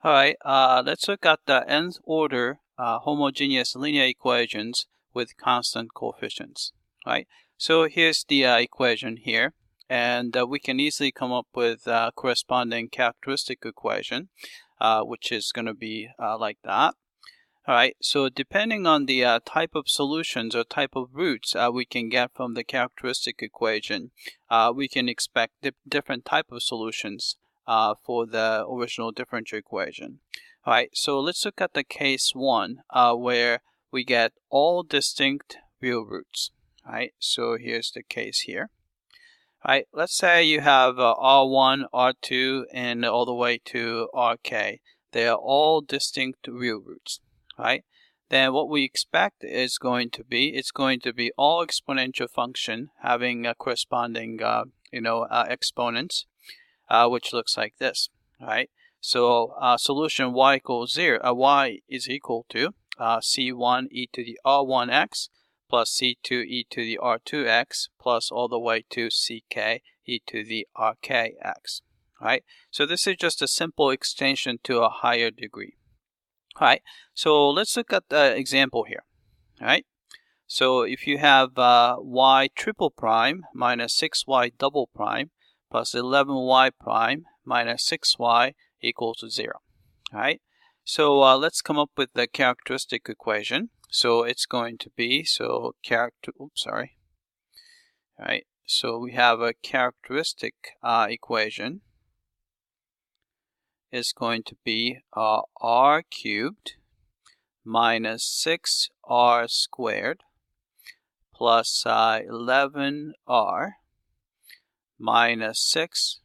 All right, let's look at the nth order homogeneous linear equations with constant coefficients. All right, so here's the equation here, and we can easily come up with a corresponding characteristic equation, which is going to be like that. All right, so depending on the type of solutions or type of roots we can get from the characteristic equation, we can expect different type of solutions for the original differential equation. All right, so let's look at the case 1 where we get all distinct real roots. All right, so here's the case here. All right, let's say you have R1, R2, and all the way to RK. They are all distinct real roots. Right, then what we expect is going to be, it's going to be all exponential function having a corresponding exponents, which looks like this. Right, so solution y equals 0, y is equal to c1 e to the r1x plus c2 e to the r2x plus all the way to ck e to the rkx. Right, so this is just a simple extension to a higher degree. All right, so let's look at the example here. All right, so if you have y triple prime minus 6y double prime plus 11y prime minus 6y equals to 0. All right, so let's come up with the characteristic equation. So it's going to be, All right, so we have a characteristic equation is going to be r cubed minus 6r squared plus 11r minus 6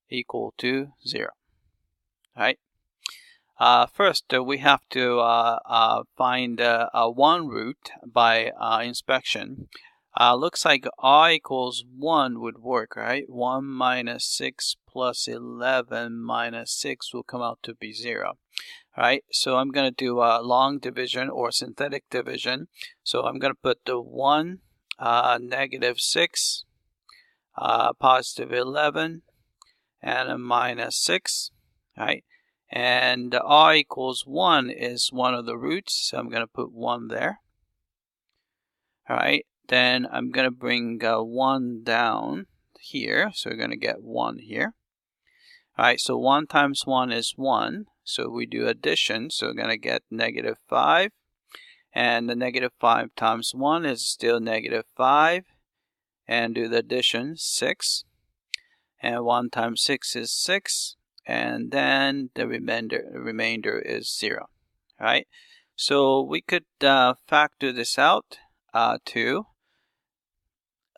equal to 0. All right. First, we have to find one root by inspection. Looks like r equals 1 would work, right? 1 minus 6 plus 11 minus 6 will come out to be 0. All right, so I'm going to do a long division or synthetic division. So I'm going to put the 1, negative 6, positive 11, and a minus 6. All right, and r equals 1 is one of the roots, so I'm going to put 1 there. All right. Then I'm going to bring 1 down here. So we're going to get 1 here. All right, so 1 times 1 is 1. So we do addition. So we're going to get negative 5. And the negative 5 times 1 is still negative 5. And do the addition, 6. And 1 times 6 is 6. And then the remainder is 0. All right, so we could factor this out to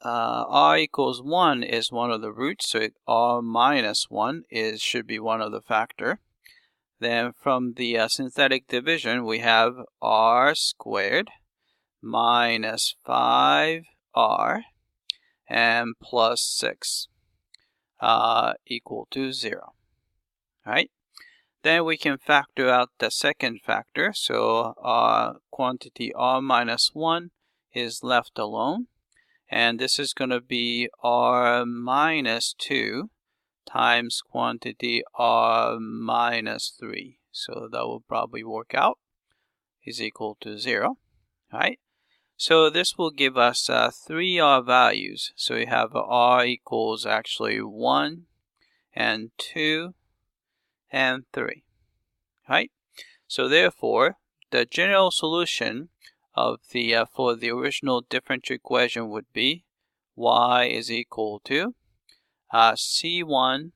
r equals 1 is one of the roots, so r minus 1 should be one of the factor. Then from the synthetic division, we have r squared minus 5r and plus 6 equal to 0. All right. Then we can factor out the second factor, so quantity r minus 1 is left alone. And this is going to be r minus 2 times quantity r minus 3. So that will probably work out is equal to 0. All right. So this will give us 3 r values. So we have r equals actually 1 and 2 and 3. All right. So therefore, the general solution of the for the original differential equation would be y is equal to c1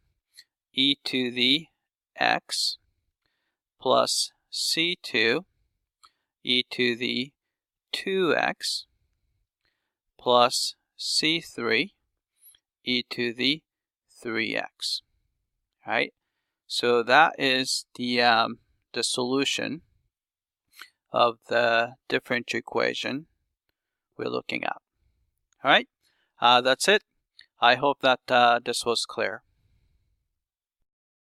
e to the x plus c2 e to the 2x plus c3 e to the 3x. All right, so that is the solution of the differential equation we're looking at. All right, that's it. I hope that this was clear.